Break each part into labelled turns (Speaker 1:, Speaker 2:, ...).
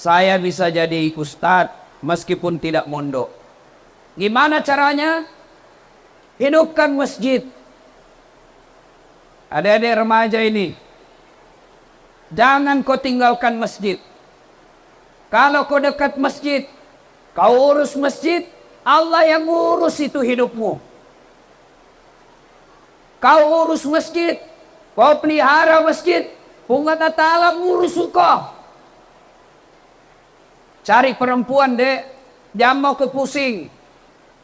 Speaker 1: saya bisa jadi ustadz meskipun tidak mondok. Gimana caranya? Hidupkan masjid. Adik-adik remaja ini, jangan kau tinggalkan masjid. Kalau kau dekat masjid, kau urus masjid, Allah yang urus itu hidupmu. Kau urus masjid, kau pelihara masjid, Allah Ta'ala ngurus kau. Cari perempuan dek, jangan mau kepusing.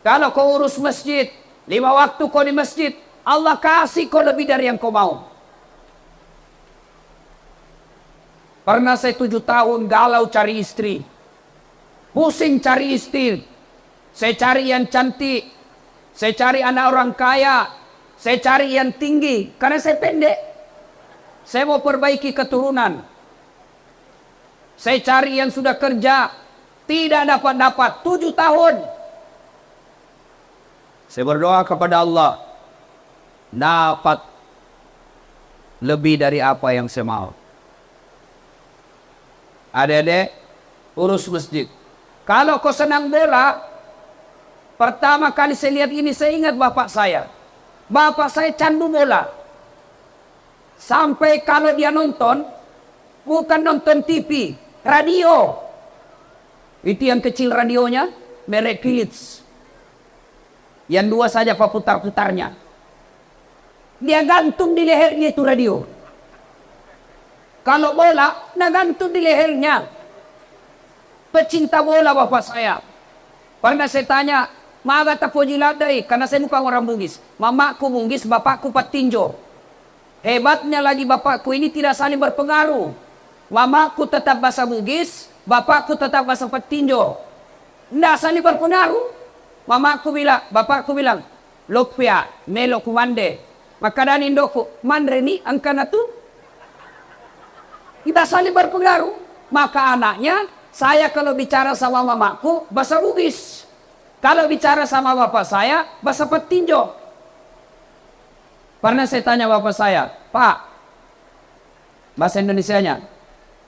Speaker 1: Kalau kau urus masjid, 5 waktu kau di masjid, Allah kasih kau lebih dari yang kau mau. Pernah saya 7 tahun galau cari istri. Pusing cari istri. Saya cari yang cantik. Saya cari anak orang kaya. Saya cari yang tinggi. Karena saya pendek. Saya mau perbaiki keturunan. Saya cari yang sudah kerja. Tidak dapat-dapat. 7 tahun. Saya berdoa kepada Allah. Dapat lebih dari apa yang saya mau. Adik-adik, urus masjid. Kalau kau senang bola, pertama kali saya lihat ini, saya ingat bapak saya. Bapak saya candu bola. Sampai kalau dia nonton, bukan nonton TV, radio. Itu yang kecil radionya, merek Philips. Yang 2 saja putar-putarnya. Dia gantung di lehernya itu radio. Kalau bola, nah gantung di lehernya. Pecinta bola bapak saya. Pernah saya tanya, "Maga tapo jiladai?" Karena saya bukan orang Bugis. Mamaku Bugis, bapakku Patinjo. Hebatnya lagi bapakku ini tidak saling berpengaruh. Mamaku tetap bahasa Bugis, bapakku tetap bahasa Patinjo. Tidak saling berpengaruh. Bapakku bilang, "Lokpia, melo kumande." Maka dan indoku, "Mandreni angkana tu." Kita saling berpengaruh. Maka anaknya, saya kalau bicara sama mamaku, bahasa Bugis. Kalau bicara sama bapak saya, bahasa Patinjo. Pernah saya tanya bapak saya, "Pak, bahasa Indonesianya,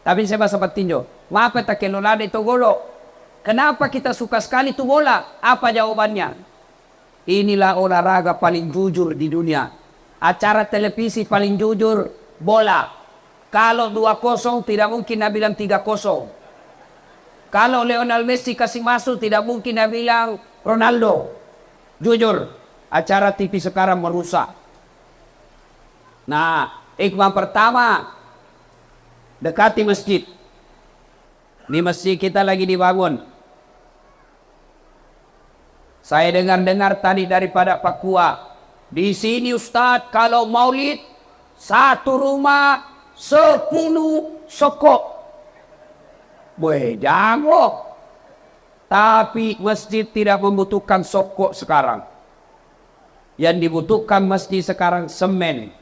Speaker 1: tapi saya bahasa Patinjo. Mapa tak kelolada itu golo? Kenapa kita suka sekali itu bola?" Apa jawabannya? "Inilah olahraga paling jujur di dunia. Acara televisi paling jujur, bola. Kalau 2-0 tidak mungkin dia bilang 3-0. Kalau Lionel Messi kasih masuk tidak mungkin dia bilang Ronaldo. Jujur, acara TV sekarang merusak." Nah, hikmah pertama, dekati masjid. Di masjid kita lagi dibangun. Saya dengar-dengar tadi daripada Pak Kua. Di sini Ustadz, kalau maulid, 1 rumah 10 sokok. Boleh jago. Tapi masjid tidak membutuhkan sokok sekarang. Yang dibutuhkan masjid sekarang semen.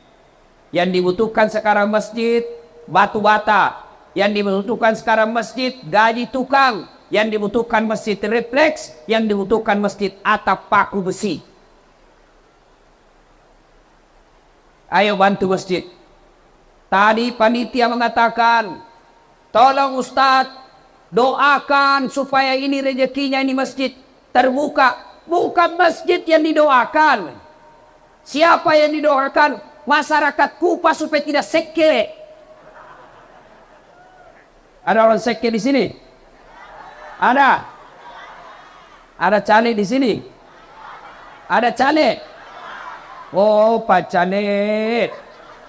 Speaker 1: Yang dibutuhkan sekarang masjid batu bata. Yang dibutuhkan sekarang masjid gaji tukang. Yang dibutuhkan masjid refleks. Yang dibutuhkan masjid atap paku besi. Ayo bantu masjid. Tadi panitia mengatakan, "Tolong Ustadz, doakan supaya ini rezekinya ini masjid terbuka." Bukan masjid yang didoakan. Siapa yang didoakan? Masyarakat Kupa supaya tidak seke. Ada orang seke di sini? Ada? Ada caleg di sini? Ada caleg? Oh, Pak Caleg,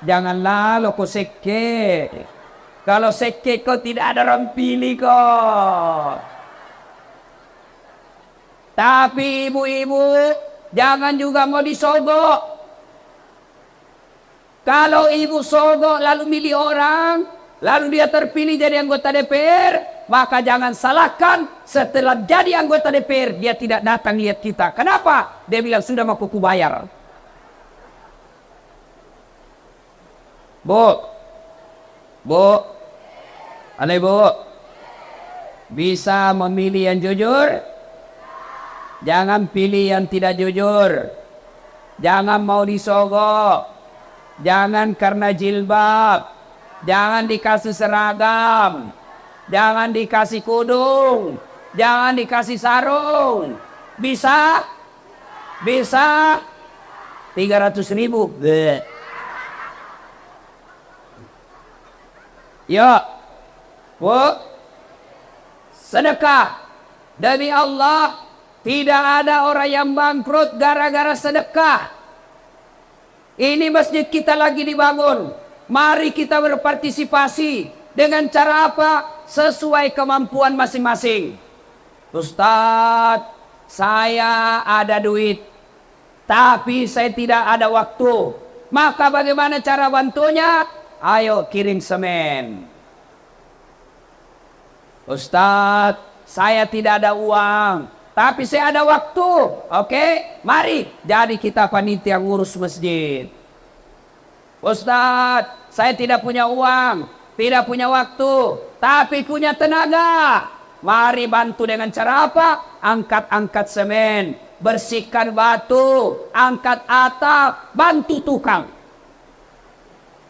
Speaker 1: janganlah lo kau seke. Kalau seke kau tidak ada orang pilih kau. Tapi ibu-ibu, jangan juga mau disogok. Kalau ibu sogok lalu milih orang, lalu dia terpilih jadi anggota DPR, maka jangan salahkan setelah jadi anggota DPR dia tidak datang lihat kita. Kenapa? Dia bilang sudah mau kuku bayar. Bu, ada ibu bisa memilih yang jujur, jangan pilih yang tidak jujur, jangan mau disogok, jangan karena jilbab, jangan dikasih seragam, Jangan dikasih kudung. Jangan dikasih sarung. Bisa? Bisa? 300.000. Bleh. Yuk. Bu. Sedekah. Demi Allah, tidak ada orang yang bangkrut gara-gara sedekah. Ini masjid kita lagi dibangun. Mari kita berpartisipasi. Dengan cara apa? Sesuai kemampuan masing-masing. Ustadz, saya ada duit, tapi saya tidak ada waktu. Maka bagaimana cara bantunya? Ayo kirim semen. Ustadz, saya tidak ada uang, tapi saya ada waktu. Oke, mari jadi kita panitia ngurus masjid. Ustadz, saya tidak punya uang, tidak punya waktu, tapi punya tenaga. Mari bantu dengan cara apa? Angkat-angkat semen, bersihkan batu, angkat atap, bantu tukang.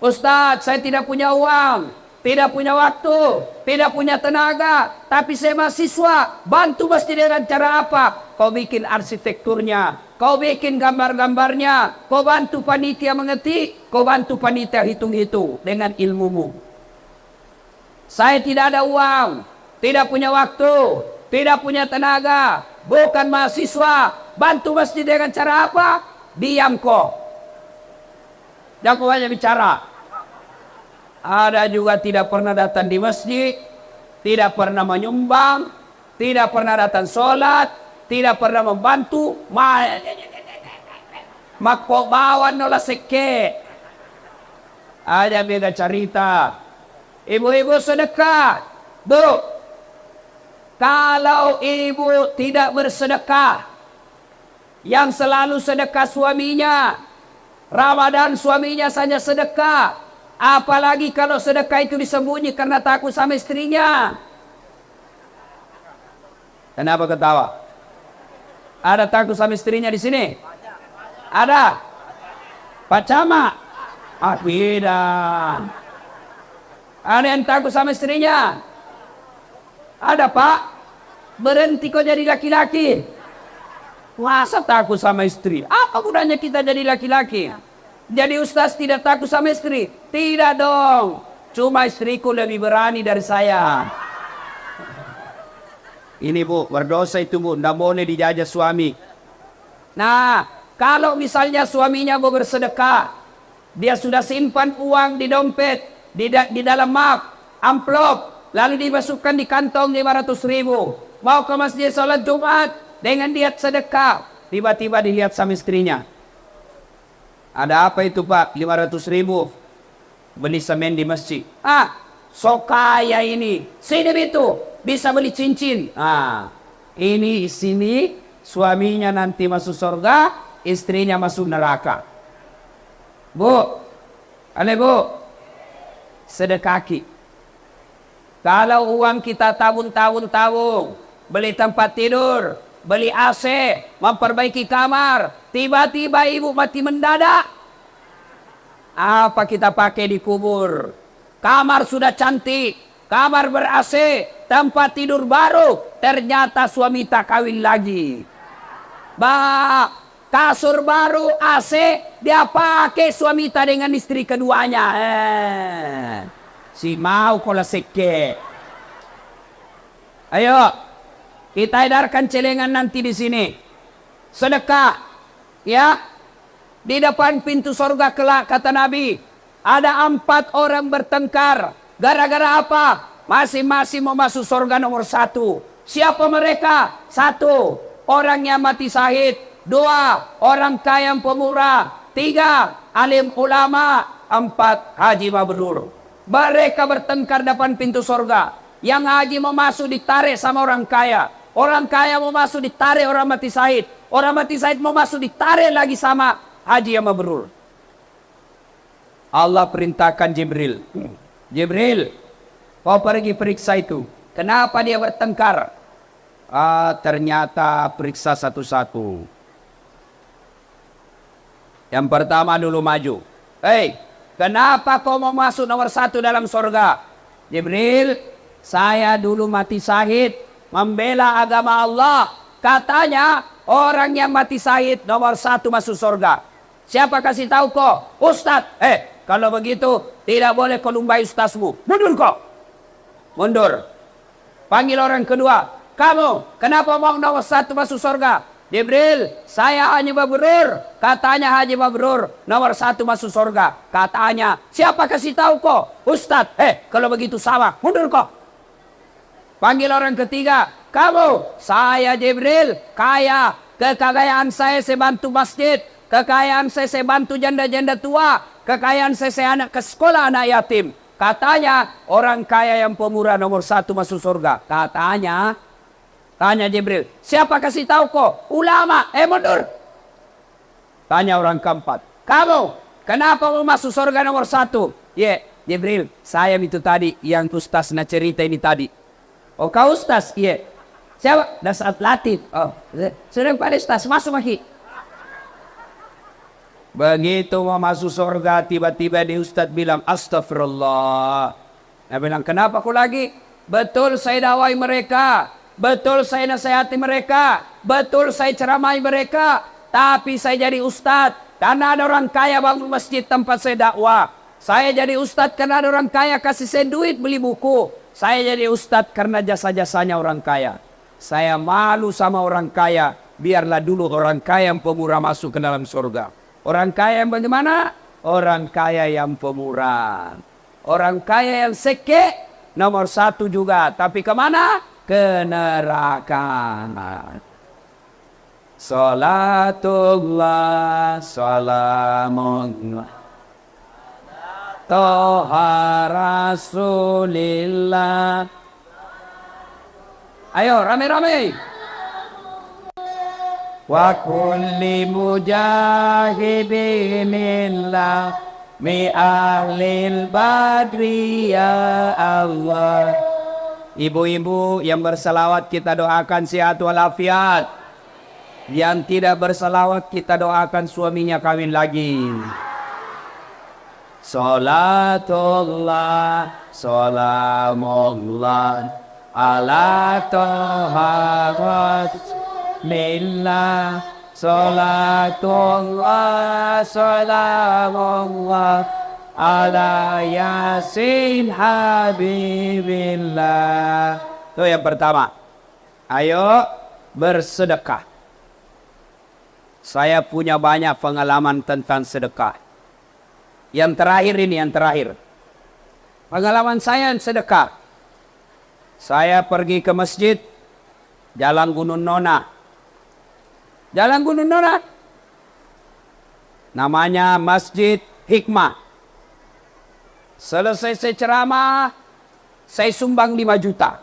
Speaker 1: Ustadz, saya tidak punya uang, tidak punya waktu, tidak punya tenaga, tapi saya mahasiswa. Bantu masjid dengan cara apa? Kau bikin arsitekturnya, kau bikin gambar-gambarnya, kau bantu panitia mengetik, kau bantu panitia hitung-hitung dengan ilmumu. Saya tidak ada uang, tidak punya waktu, tidak punya tenaga, bukan mahasiswa. Bantu masjid dengan cara apa? Diam kok. Jangan kau banyak bicara. Ada juga tidak pernah datang di masjid, tidak pernah menyumbang, tidak pernah datang sholat, tidak pernah membantu. Mako bawa nola seke. Ada beda cerita. Ibu-ibu sedekah. Bu, kalau ibu tidak bersedekah, yang selalu sedekah suaminya, Ramadan suaminya saja sedekah, apalagi kalau sedekah itu disembunyi karena takut sama istrinya. Kenapa ketawa? Ada takut sama istrinya di sini? Ada? Pak Camat? Ah, beda. Ada yang takut sama istrinya? Ada, Pak? Berhenti kok jadi laki-laki. Masa takut sama istri? Apa gunanya kita jadi laki-laki? Jadi ustaz tidak takut sama istri? Tidak dong. Cuma istriku lebih berani dari saya. Ini bu, berdosa itu bu. Tidak boleh dijajah suami. Nah, kalau misalnya suaminya mau bersedekah, dia sudah simpan uang di dompet, di dalam map, amplop, lalu dimasukkan di kantong 500.000. Mau ke masjid sholat Jumat dengan niat sedekah, tiba-tiba dilihat sama istrinya. Ada apa itu pak? 500.000 beli semen di masjid. Ah, so kaya ini. Sini itu bisa beli cincin. Ah, ini sini suaminya nanti masuk surga, istrinya masuk neraka. Bu, ale bu, sedekaki. Kalau uang kita tabung, beli tempat tidur, beli AC, memperbaiki kamar, tiba-tiba ibu mati mendadak. Apa kita pakai di kubur? Kamar sudah cantik, kamar ber-AC, tempat tidur baru, ternyata suami tak kawin lagi. Kasur baru, AC, dia pakai suami tak dengan istri keduanya. Si mau kola seke. Ayo, kita edarkan celengan nanti di sini. Sedekah, ya. Di depan pintu surga kelak, kata Nabi, ada 4 orang bertengkar. Gara-gara apa? Masing-masing mau masuk surga nomor 1. Siapa mereka? 1, orang yang mati syahid. 2, orang kaya yang pemurah. 3, alim ulama. 4, haji mabrur. Mereka bertengkar depan pintu surga. Yang haji mau masuk ditarik sama orang kaya. Orang kaya mau masuk ditarik orang mati syahid. Orang mati syahid mau masuk ditarik lagi sama haji yang mabrur. Allah perintahkan Jibril. Jibril, kau pergi periksa itu. Kenapa dia bertengkar? Ternyata periksa satu-satu. Yang pertama dulu maju. Hei, kenapa kau mau masuk nomor 1 dalam surga? Jibril, Saya dulu mati syahid membela agama Allah. Katanya orang yang mati syahid nomor 1 masuk surga. Siapa kasih tahu kok? Ustadz. Kalau begitu tidak boleh kau lumbai ustazmu. Mundur kok. Mundur. Panggil orang kedua. Kamu kenapa mau nomor 1 masuk surga? Jibril, saya Haji Mabrur. Katanya Haji Mabrur nomor 1 masuk surga. Katanya, siapa kasih tahu kok? Ustadz. Kalau begitu sama. Mundur kok. Panggil orang ketiga. Kamu, saya Jibril, kaya. Kekayaan saya bantu masjid. Kekayaan saya bantu janda-janda tua. Kekayaan saya anak ke sekolah anak yatim. Katanya orang kaya yang pemurah nomor 1 masuk surga. Katanya, tanya Jibril, siapa kasih tahu kok? Ulama. Mundur. Tanya orang keempat. Kamu, kenapa mau masuk surga nomor 1? Jibril, saya itu tadi yang ustaz nak cerita ini tadi. Oh, kau ustaz? Siapa? Dasat Latif. Oh, sedang pada ustaz, masuk lagi. Begitu mau masuk surga, tiba-tiba di ustaz bilang, astagfirullah. Dia bilang, kenapa aku lagi? Betul saya dakwai mereka. Betul saya nasihati mereka. Betul saya ceramai mereka. Tapi saya jadi ustaz karena ada orang kaya bangun masjid tempat saya dakwah. Saya jadi ustaz karena ada orang kaya kasih saya duit beli buku. Saya jadi ustaz karena jasa-jasanya orang kaya. Saya malu sama orang kaya. Biarlah dulu orang kaya yang pemurah masuk ke dalam surga. Orang kaya yang bagaimana? Orang kaya yang pemurah. Orang kaya yang seke nomor 1 juga. Tapi kemana? Ke neraka. Salatullah, salamullah, Toha Rasulillah. Ayo rame-rame. Wa kulli mujahidinillah mi ahlil badri ya Allah. Ibu-ibu yang berselawat kita doakan sehat walafiat. Yang tidak berselawat kita doakan suaminya kawin lagi. Salatullah, salamullah ala Toha Rasulillah. Salatullah, salamullah ala Yasin Habibillah. Itu yang pertama. Ayo bersedekah. Saya punya banyak pengalaman tentang sedekah. Yang terakhir ini, yang terakhir. Pengalaman saya yang sedekah. Saya pergi ke masjid, Jalan Gunung Nona. Jalan Gunung Nona. Namanya Masjid Hikmah. Selesai saya ceramah, saya sumbang 5 juta.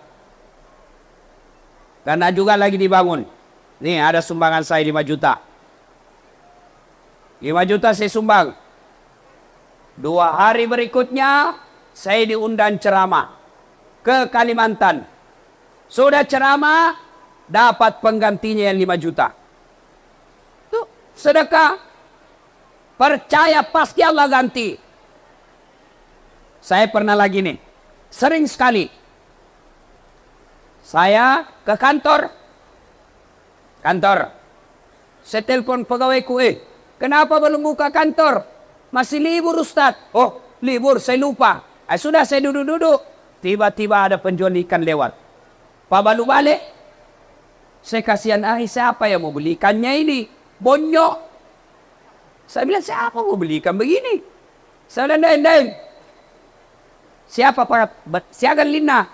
Speaker 1: Karena juga lagi dibangun. Nih ada sumbangan saya 5 juta. 5 juta saya sumbang. 2 hari berikutnya saya diundang ceramah ke Kalimantan. Sudah ceramah, dapat penggantinya yang 5 juta. Tuh, sedekah. Percaya pasti Allah ganti. Saya pernah lagi nih, sering sekali. Saya ke kantor. Saya telepon pegawaiku, kenapa belum buka kantor? Masih libur Ustaz. Oh, libur, saya lupa. Sudah saya duduk-duduk. Tiba-tiba ada penjual ikan lewat. Pak balu balik. Saya kasihan, siapa yang mau beli ikannya ini? Bonyok. Saya bilang, siapa mau beli ikan begini? Saya bilang, Dain. Siapa Pak? Siagan Lina.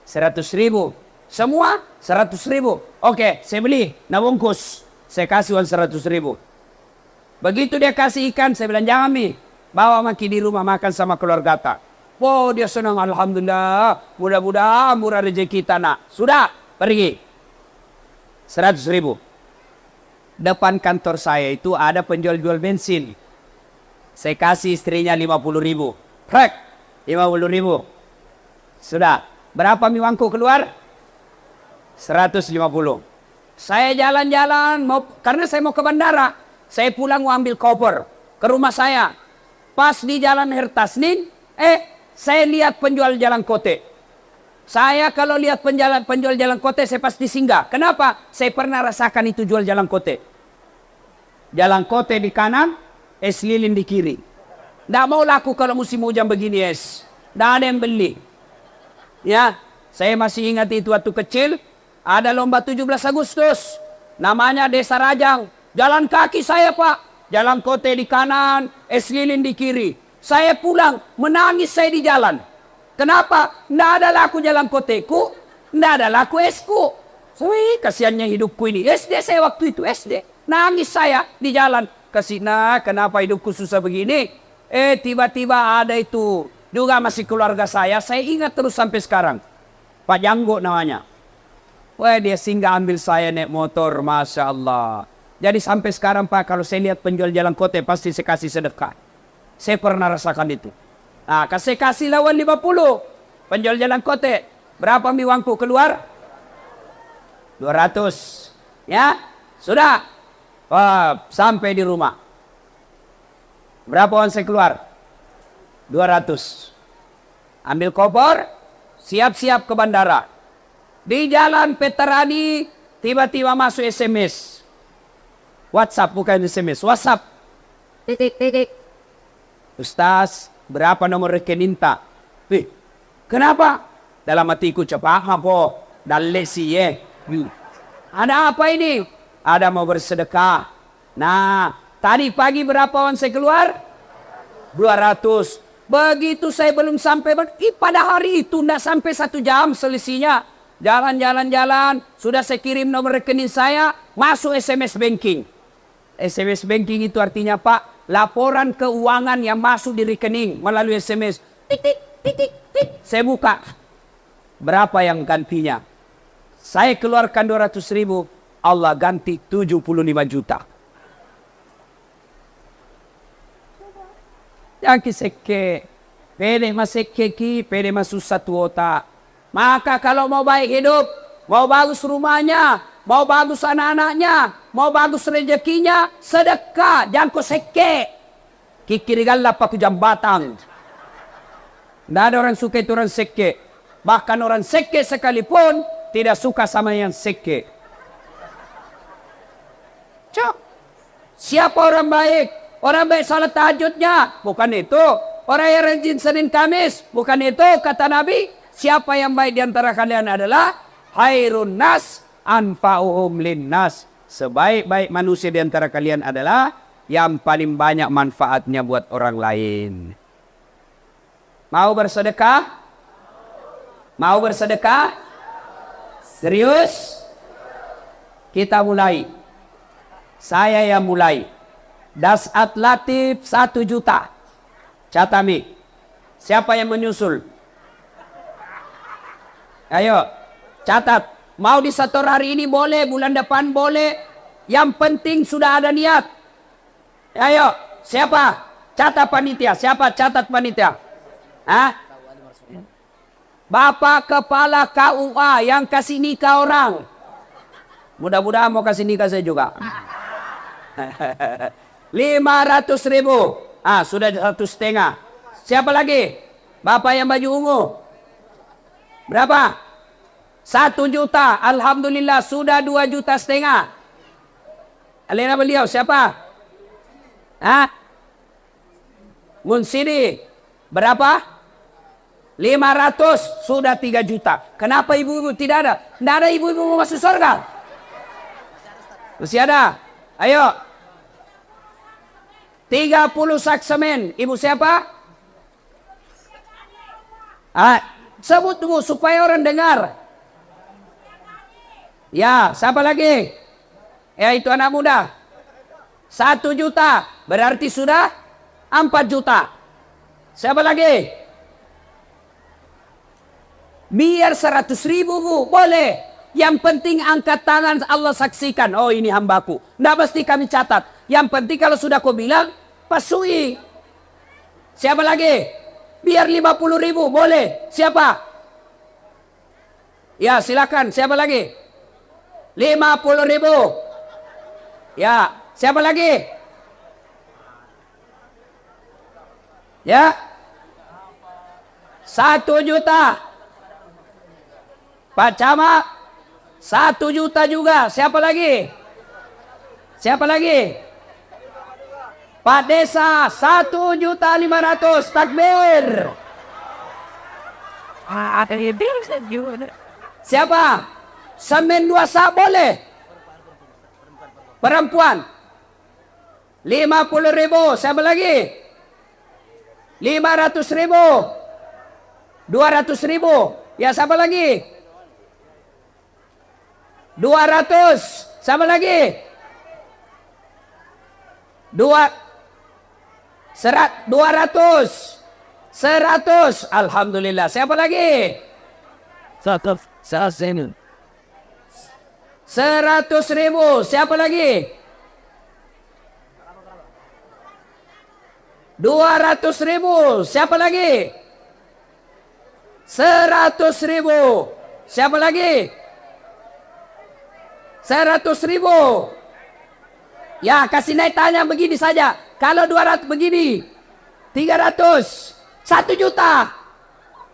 Speaker 1: 100.000. Semua 100.000. Oke, saya beli. Nah bungkus. Saya kasih uang 100.000. Begitu dia kasih ikan, saya bilang, jangan Mi. Bawa maki di rumah makan sama keluarga tak. Oh, dia senang. Alhamdulillah. Mudah-mudahan murah rezeki kita nak. Sudah, pergi. 100.000. Depan kantor saya itu ada penjual-jual bensin. Saya kasih istrinya 50.000. Prek, 50.000. Sudah. Berapa mi uangku keluar? 150. Saya jalan-jalan, karena saya mau ke bandara. Saya pulang mau ambil koper ke rumah saya. Pas di jalan Hertasnin, saya lihat penjual jalan kote. Saya kalau lihat penjual jalan kote, saya pasti singgah. Kenapa? Saya pernah rasakan itu jual jalan kote. Jalan kote di kanan, es lilin di kiri. Nggak mau laku kalau musim hujan begini es. Nggak ada yang beli. Ya, saya masih ingat itu waktu kecil. Ada lomba 17 Agustus. Namanya Desa Rajang. Jalan kaki saya Pak. Jalan kote di kanan, es lilin di kiri. Saya pulang, menangis saya di jalan. Kenapa? Nggak ada laku jalan koteku, nggak ada laku esku. Kasihannya hidupku ini. SD saya waktu itu, SD. Nangis saya di jalan. Kasihna, kenapa hidupku susah begini? Tiba-tiba ada itu. Juga masih keluarga saya ingat terus sampai sekarang. Pak Janggo namanya. Wah, dia singgah ambil saya naik motor, Masya Allah. Jadi sampai sekarang Pak, kalau saya lihat penjual jalan kote, pasti saya kasih sedekah. Saya pernah rasakan itu. Nah, kasih lawan 50. Penjual jalan kote. Berapa uangku keluar? 200. Ya, sudah. Wah, sampai di rumah. Berapa uang saya keluar? 200. Ambil koper, siap-siap ke bandara. Di jalan Petarani, tiba-tiba masuk SMS. WhatsApp, bukan SMS. WhatsApp. Titik. Ustaz, berapa nomor rekening tak? Kenapa? Dalam hatiku cepat apa? Dalesi Ada apa ini? Ada mau bersedekah. Nah, tadi pagi berapa uang saya keluar? 200. Begitu saya belum sampai, pada hari itu tidak sampai 1 jam selisihnya. Jalan. Sudah saya kirim nomor rekening saya, masuk SMS banking. SMS banking itu artinya Pak, laporan keuangan yang masuk di rekening melalui SMS. Titik. Saya buka. Berapa yang gantinya? Saya keluarkan 200.000. Allah ganti 75 juta. Yang kiseke. Pede maseke ki, pede masusah tuota. Maka kalau mau baik hidup, mau bagus rumahnya, mau bagus anak-anaknya, mau bagus rezekinya, sedekah, jangan kau seke. Kikirigalah paku jambatan. Tidak ada orang suka itu orang seke. Bahkan orang seke sekalipun tidak suka sama yang seke. Cok. Siapa orang baik? Orang baik salat tahajudnya. Bukan itu. Orang yang rajin Senin Kamis. Bukan itu kata Nabi. Siapa yang baik di antara kalian adalah khairun nas anfa'uhum linnas. Sebaik-baik manusia di antara kalian adalah yang paling banyak manfaatnya buat orang lain. Mau bersedekah? Mau bersedekah? Serius? Kita mulai. Saya yang mulai. Dasat Latif 1 juta. Catami. Siapa yang menyusul? Ayo, catat. Mau disetor hari ini boleh, bulan depan boleh. Yang penting sudah ada niat. Ayo, siapa? Catat panitia. Siapa catat panitia? Hah? Bapak Kepala KUA yang kasih nikah orang. Mudah-mudahan mau kasih nikah saya juga. 500.000. Sudah 1,5. Siapa lagi? Bapak yang baju ungu. Berapa? 1 juta. Alhamdulillah sudah 2,5 juta. Alena beliau siapa? Munsidi. Berapa? 500. Sudah 3 juta. Kenapa ibu-ibu tidak ada? Tidak ada ibu-ibu mau masuk surga. Masih ada? Ayo. 30 saksemen. Ibu siapa? Sebut dulu supaya orang dengar. Ya, siapa lagi? Ya, itu anak muda. 1 juta. Berarti sudah 4 juta. Siapa lagi? Biar 100.000 bu. Boleh. Yang penting angkat tangan, Allah saksikan. Oh, ini hambaku. Nggak mesti kami catat. Yang penting kalau sudah kau bilang, pasui. Siapa lagi? Biar 50.000. Boleh. Siapa? Ya, silakan. Siapa lagi? 50.000. Ya, siapa lagi? Ya. 1 juta. Pak Camat 1 juta juga. Siapa lagi? Siapa lagi? Pak Desa 1.500.000. Takbir. Siapa? Semen 2 sak boleh? Perempuan 50.000. Siapa lagi? 500.000. 200.000. Ya, siapa lagi? 200. Siapa lagi? 200. 100. Alhamdulillah. Siapa lagi? 100.000. Siapa lagi? 200.000. Siapa lagi? 100.000. Siapa lagi? 100.000. Ya, kasih naik tanya begini saja. Kalau 200 begini, 300, 1 juta.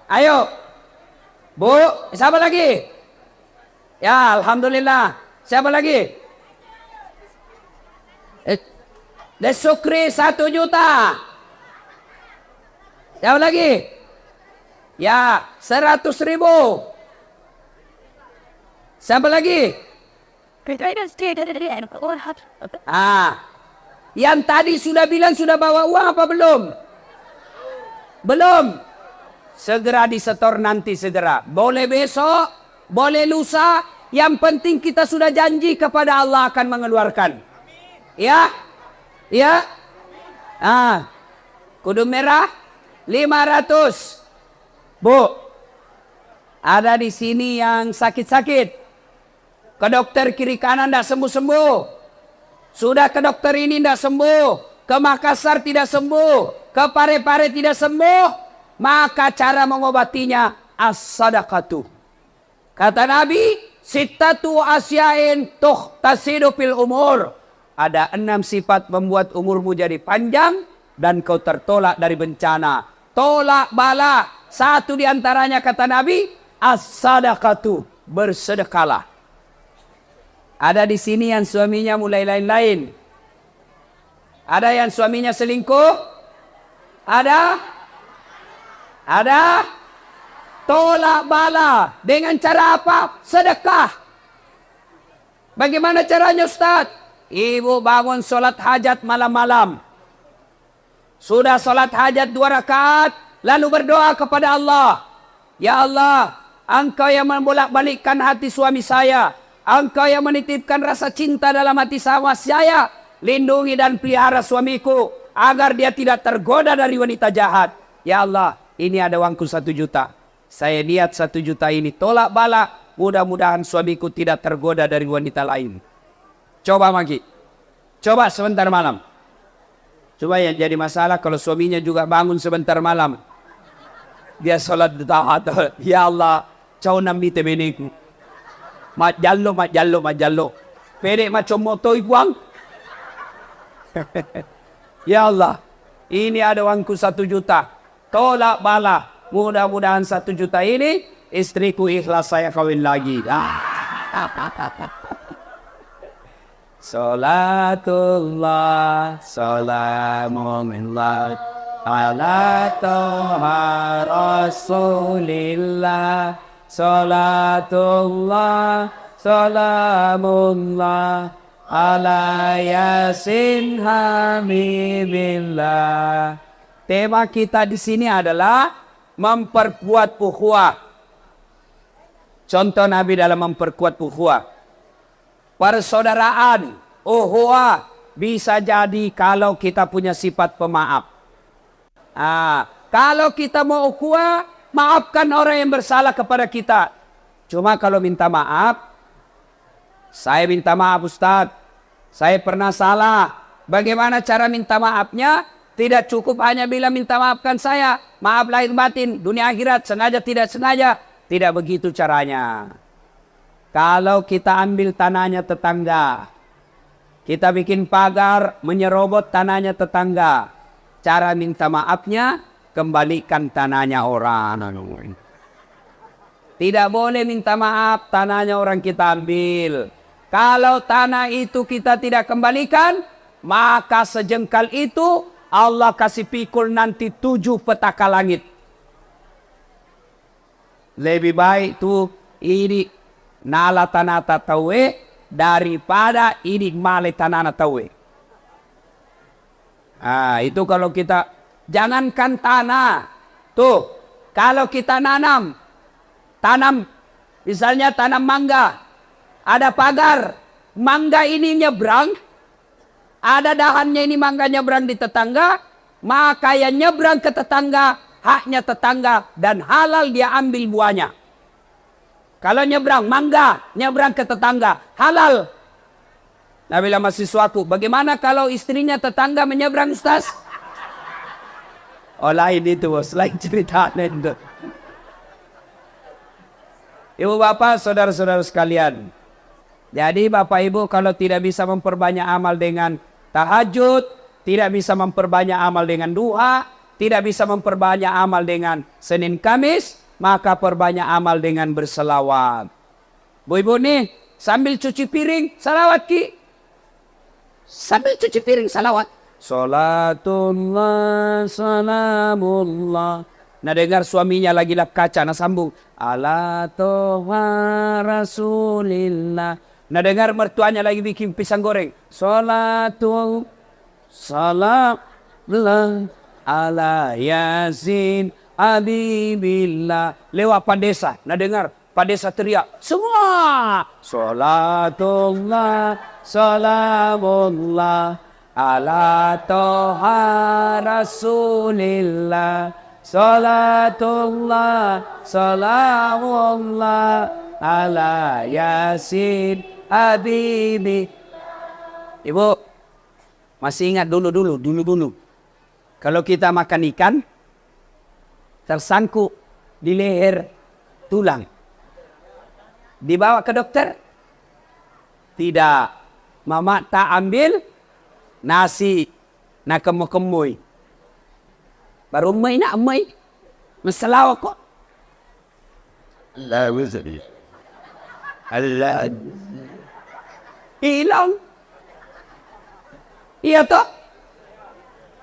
Speaker 1: Ayo, Bu, siapa lagi? Ya, Alhamdulillah. Siapa lagi? Desukri 1 juta. Siapa lagi? Ya, 100.000. Siapa lagi? Yang tadi sudah bilang sudah bawa uang apa belum? Belum. Segera disetor nanti segera. Boleh besok, boleh lusa. Yang penting kita sudah janji kepada Allah akan mengeluarkan. Ya? Ya? Kudu merah 500. Bu, ada di sini yang sakit-sakit. Ke dokter kiri kanan tidak sembuh-sembuh. Sudah ke dokter ini tidak sembuh. Ke Makassar tidak sembuh. Ke Pare-Pare tidak sembuh. Maka cara mengobatinya as-sadaqatu. Kata Nabi, sittatu asyain tuhtasidu fil umur. Ada 6 sifat membuat umurmu jadi panjang dan kau tertolak dari bencana. Tolak bala. Satu di antaranya kata Nabi, as-sadaqatu, bersedekahlah. Ada di sini yang suaminya mulai lain-lain. Ada yang suaminya selingkuh? Ada? Ada? Tolak bala. Dengan cara apa? Sedekah. Bagaimana caranya, Ustaz? Ibu bangun sholat hajat malam-malam. Sudah sholat hajat 2 rakaat. Lalu berdoa kepada Allah. Ya Allah, Engkau yang membolak-balikkan hati suami saya. Engkau yang menitipkan rasa cinta dalam hati sama saya. Lindungi dan pelihara suamiku agar dia tidak tergoda dari wanita jahat. Ya Allah, ini ada uangku 1 juta. Saya niat 1 juta ini tolak bala. Mudah-mudahan suamiku tidak tergoda dari wanita lain. Coba Maki. Coba sebentar malam. Coba yang jadi masalah kalau suaminya juga bangun sebentar malam. Dia sholat tahat. Ya Allah, cau nambi temeniku. Mak jallo. Pede macam moto ibuang. Ya Allah, ini ada uangku 1 juta. Tolak bala. Mudah-mudahan 1 juta ini istriku ikhlas saya kawin lagi. Salatullah, salamullah, ala toha rasulillah. Salatullah, salamullah, ala yasin hamibillah. Tema kita di sini adalah memperkuat ukhuwah. Contoh Nabi dalam memperkuat ukhuwah. Persaudaraan, ukhuwah bisa jadi kalau kita punya sifat pemaaf. Kalau kita mau ukhuwah, maafkan orang yang bersalah kepada kita. Cuma kalau minta maaf, saya minta maaf Ustadz, saya pernah salah. Bagaimana cara minta maafnya? Tidak cukup hanya bilang minta maafkan saya. Maaf lahir batin, dunia akhirat, sengaja tidak sengaja. Tidak begitu caranya. Kalau kita ambil tanahnya tetangga, kita bikin pagar menyerobot tanahnya tetangga. Cara minta maafnya, kembalikan tanahnya orang. Tidak boleh minta maaf, tanahnya orang kita ambil. Kalau tanah itu kita tidak kembalikan, maka sejengkal itu Allah kasih pikul nanti 7 petaka langit. Lebih baik tuh ini nala tanah tawe daripada ini male tanah tawe. Itu kalau kita, jangankan tanah. Tuh, kalau kita tanam, misalnya tanam mangga, ada pagar, mangga ini nyebrang, ada dahannya ini mangga nyebrang di tetangga, maka yang nyebrang ke tetangga, haknya tetangga dan halal dia ambil buahnya. Kalau nyebrang mangga, nyebrang ke tetangga, halal. Nah, bila masih suatu, bagaimana kalau istrinya tetangga menyeberang, Ustaz? Oh, lain itu, bos. Lain cerita. Ibu bapak, saudara-saudara sekalian. Jadi bapak ibu kalau tidak bisa memperbanyak amal dengan tahajud, tidak bisa memperbanyak amal dengan duha, tidak bisa memperbanyak amal dengan Senin Kamis, maka perbanyak amal dengan berselawat. Bu ibu nih, sambil cuci piring, salawat ki. Sambil cuci piring, salawat. Salatullah, salamullah. Nah dengar suaminya lagi lap kaca, nah sambung. Ala toha rasulillah. Nah dengar mertuanya lagi bikin pisang goreng. Salatul salam ala yasin abibillah. Lewat Pak Desa. Nah dengar Pak Desa teriak. Semua. Salatullah salamullah ala toha rasulillah. Salatullah salamullah ala yasin habibi. Ibu masih ingat dulu. Kalau kita makan ikan tersangkut di leher tulang, dibawa ke dokter? Tidak. Mama tak ambil nasi nak kemui. Baru mai nak mai. Masalah kok. Allah wazali. Allah. Hilang. Iya toh?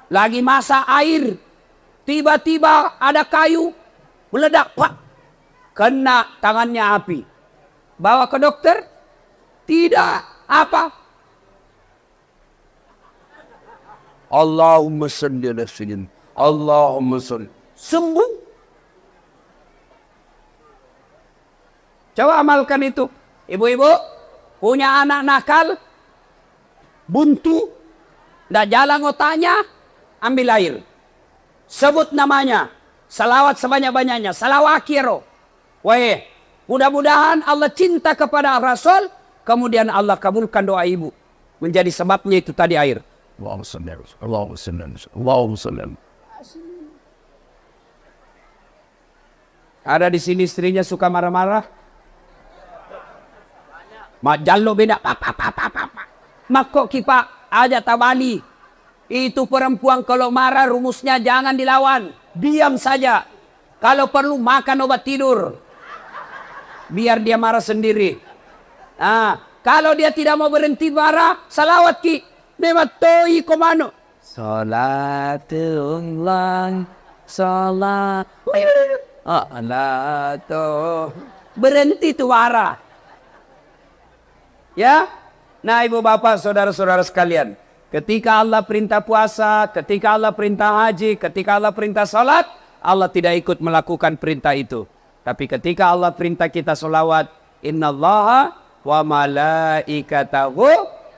Speaker 1: Lagi masak air. Tiba-tiba ada kayu. Meledak. Pak. Kena tangannya api. Bawa ke dokter? Tidak. Apa? Allahumma salli ala sayyidina. Allahumma salli. Sembuh. Coba amalkan itu. Ibu-ibu punya anak nakal, buntu, ndak jalan otaknya, ambil air. Sebut namanya. Salawat sebanyak-banyaknya. Salawakiro. Wah, mudah-mudahan Allah cinta kepada Rasul. Kemudian Allah kabulkan doa ibu. Menjadi sebabnya itu tadi air. Allahumma salli. Allahumma salli. Allahumma salli. Ada di sini istrinya suka marah-marah. Mak jallo beda. Makok kipak aja tabali. Itu perempuan kalau marah rumusnya jangan dilawan. Diam saja. Kalau perlu makan obat tidur. Biar dia marah sendiri. Kalau dia tidak mau berhenti marah, salawat ki. Nematoi komano. Salatullah. Salat. Berhenti tuh marah. Ya. Nah ibu bapak saudara-saudara sekalian. Ketika Allah perintah puasa, ketika Allah perintah haji, ketika Allah perintah salat, Allah tidak ikut melakukan perintah itu. Tapi ketika Allah perintah kita solawat, innallaha wa malaikatahu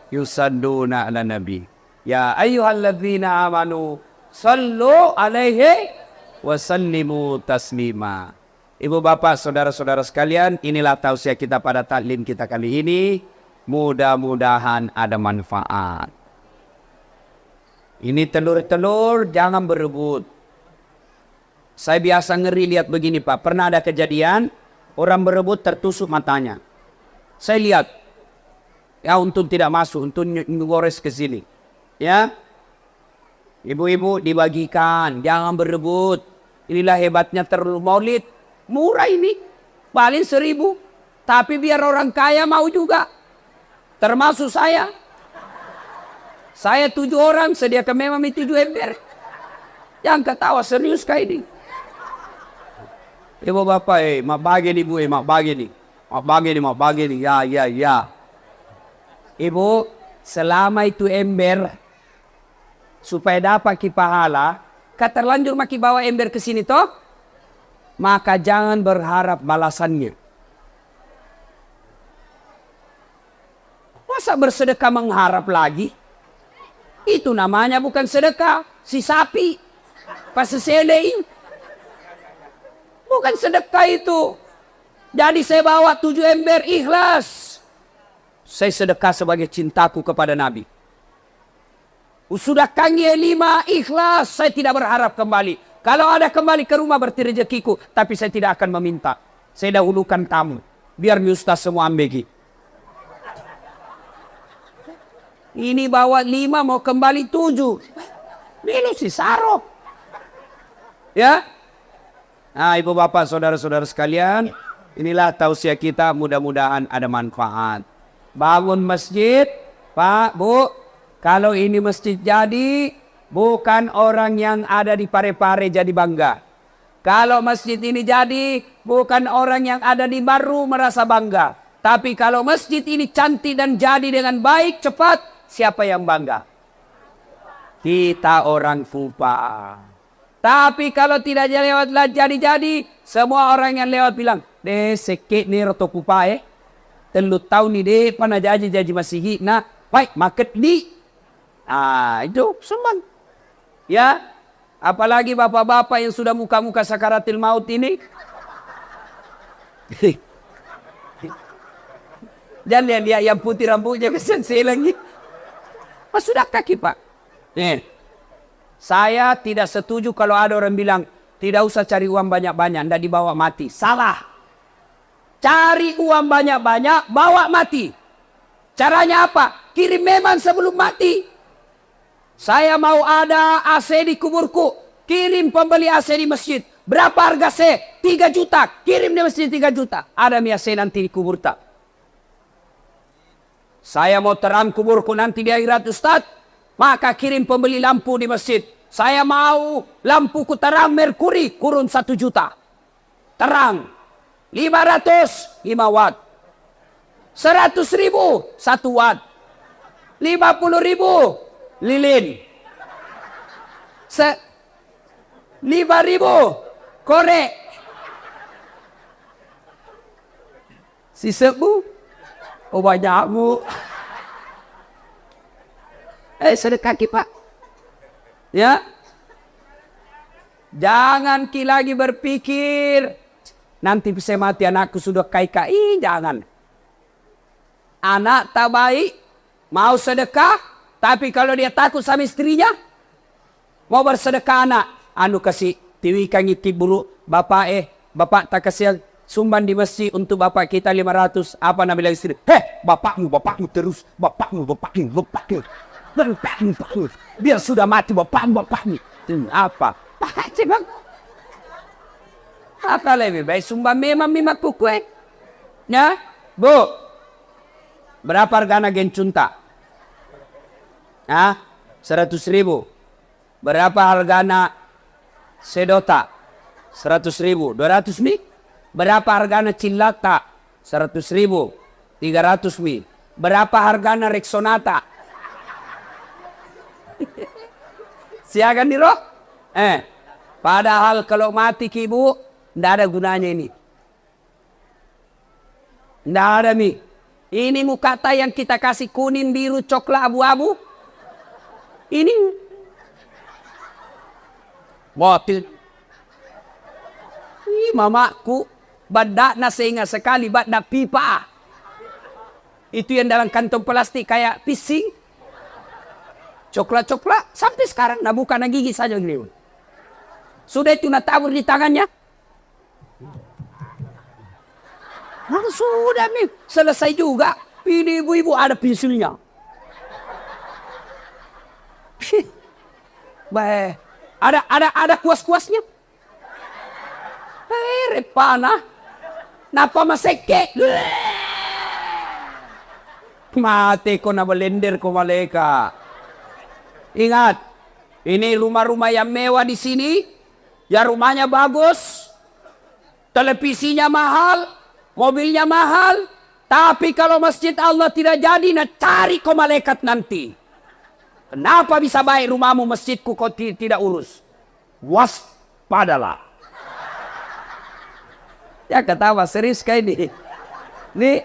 Speaker 1: yusalluna ala nabi. Ya ayyuhalladzina amanu sallu alaihi wa sallimu taslima. Ibu bapak saudara-saudara sekalian, inilah tausiah kita pada taklim kita kali ini. Mudah-mudahan ada manfaat. Ini telur-telur jangan berebut. Saya biasa ngeri lihat begini Pak. Pernah ada kejadian orang berebut tertusuk matanya. Saya lihat. Ya untung tidak masuk. Untung ngores ke sini. Ya. Ibu-ibu dibagikan. Jangan berebut. Inilah hebatnya telur maulid. Murah ini. paling 1.000. Tapi biar orang kaya mau juga. Termasuk saya. Saya 7 orang, sediakan memang 7 ember. Yang ketawa serius kayak ini. Ibu bapak, mak bagi nih bu, mak bagi nih. Mak bagi nih, ya. Ibu, selama itu ember, supaya dapat pahala, terlanjur maki bawa ember ke sini toh, maka jangan berharap balasannya. Masa bersedekah mengharap lagi? Itu namanya bukan sedekah, si sapi, pas seselein. Bukan sedekah itu. Jadi saya bawa 7 ember ikhlas. Saya sedekah sebagai cintaku kepada Nabi. Sudah kange 5 ikhlas, saya tidak berharap kembali. Kalau ada kembali ke rumah berarti rezekiku, tapi saya tidak akan meminta. Saya dahulukan tamu, biar mi ustaz semua ambegi. Ini bawa 5 mau kembali 7. Ini si Saro. Ya. Nah, ibu bapak, saudara-saudara sekalian, inilah tausiah kita, mudah-mudahan ada manfaat. Bangun masjid, Pak, Bu, kalau ini masjid jadi, bukan orang yang ada di Parepare jadi bangga. Kalau masjid ini jadi, bukan orang yang ada di Baru merasa bangga. Tapi kalau masjid ini cantik dan jadi dengan baik, cepat, siapa yang bangga? Kita orang Fupa. Tapi kalau tidak lewat jadi-jadi, semua orang yang lewat bilang, deh sekit nih roto Fupa Telut tahun ni deh pana jaji masih nah baik market di itu sumbang ya, apalagi bapak-bapak yang sudah muka-muka sakaratil maut ini. Dan lihat yang putih rambutnya kesan selangi. Mas sudah kaki Pak. Saya tidak setuju kalau ada orang bilang tidak usah cari uang banyak-banyak, ndak dibawa mati. Salah. Cari uang banyak-banyak, bawa mati. Caranya apa? Kirim memang sebelum mati. Saya mau ada AC di kuburku. Kirim pembeli AC di masjid. Berapa harga AC? 3 juta. Kirim di masjid 3 juta. Ada mi AC nanti di kubur tak? Saya mau terang kuburku nanti di akhirat Ustaz. Maka kirim pembeli lampu di masjid. Saya mau lampuku terang merkuri. Kurun 1 juta. Terang. 500, 5 watt. 100.000, 1 watt. 50.000, lilin. 5.000, korek. Si sebu, oh banyak bu. Sedekah Pak. Ya. Jangan lagi berpikir nanti bisa mati anakku sudah kai-kai, jangan. Anak tak baik, mau sedekah, tapi kalau dia takut sama istrinya, mau bersedekah anak, kasih tiwikan ngitip bulu, bapak tak kasih sumban di masjid untuk bapak kita 500, apa nama bilang istri? Bapakmu terus, bapakmu. Biar sudah mati bapakmu. Apa? Pak, apa lebih baik sumbang memang kue. Ya, Bu. Berapa harga gencunta? 100.000. Berapa harga sedota? 100.000. 200 mi? Berapa harga cilata? 100.000. 300 mi. Berapa harga Rexonata? Siakan di roh? Padahal kalau mati Ibu, tidak ada gunanya ini. Tidak ada mi. Ini mukata yang kita kasih kuning, biru, coklat, abu-abu. Ini. Botil. Mamaku. Badak na sehingga sekali badak pipa. Itu yang dalam kantong plastik kayak pising. Coklat-coklat. Sampai sekarang. Nah bukan gigi saja. Sudah itu natabur di tangannya. Sudah nih, selesai juga. Ini ibu-ibu ada pensilnya. Baik, ada kuas-kuasnya. Repana. Napa maseke? Mati ko na balender ko maleka. Ingat, ini rumah-rumah yang mewah di sini, ya rumahnya bagus, televisinya mahal, mobilnya mahal, tapi kalau masjid Allah tidak jadi, nah cari kau malaikat nanti. Kenapa bisa baik rumahmu, masjidku kau tidak urus? Waspadalah. Ya ketawa, serius kayak ini. Nih,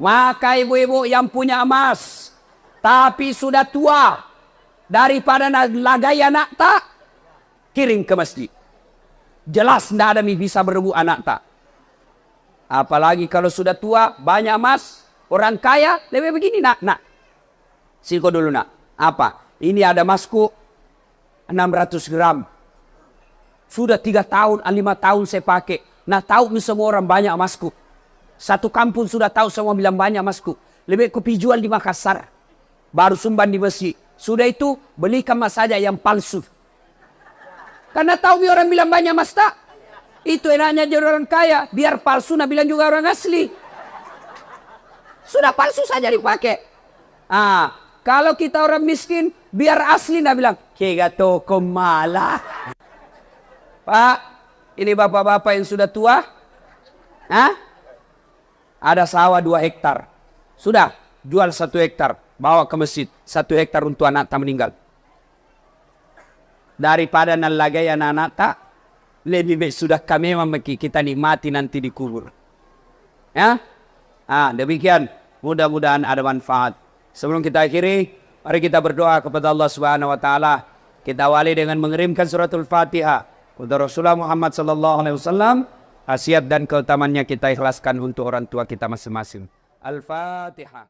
Speaker 1: maka ibu-ibu yang punya emas, tapi sudah tua, daripada lagai anak tak, kirim ke masjid. Jelas tidak ada bisa berebut anak tak. Apalagi kalau sudah tua, banyak emas, orang kaya, lebih begini nak. Siko dulu nak. Apa? Ini ada emasku 600 gram. Sudah 3 tahun, 5 tahun saya pakai. Nah tahu semua orang banyak emasku. Satu kampung sudah tahu semua bilang banyak emasku. Lebih kopi jual di Makassar. Baru sumban di masjid. Sudah itu belikan emas saja yang palsu. Karena tahu orang bilang banyak emas tak. Itu enaknya jadi orang kaya. Biar palsu, nah bilang juga orang asli. Sudah palsu saja dipakai. Kalau kita orang miskin, biar asli, nah bilang, kega toko malah. Pak, ini bapak-bapak yang sudah tua. Ada sawah 2 hektar. Sudah, jual 1 hektar. Bawa ke masjid. 1 hektar untuk anak tak meninggal. Daripada nalagai anak-anak tak, lebih baik sudah kami kita nikmati nanti di kubur. Ya? Demikian. Mudah-mudahan ada manfaat. Sebelum kita akhiri, mari kita berdoa kepada Allah Subhanahu wa taala. Kita awali dengan mengirimkan suratul Fatihah untuk Rasulullah Muhammad sallallahu alaihi wasallam. Khasiat dan keutamannya kita ikhlaskan untuk orang tua kita masing-masing. Al-Fatihah.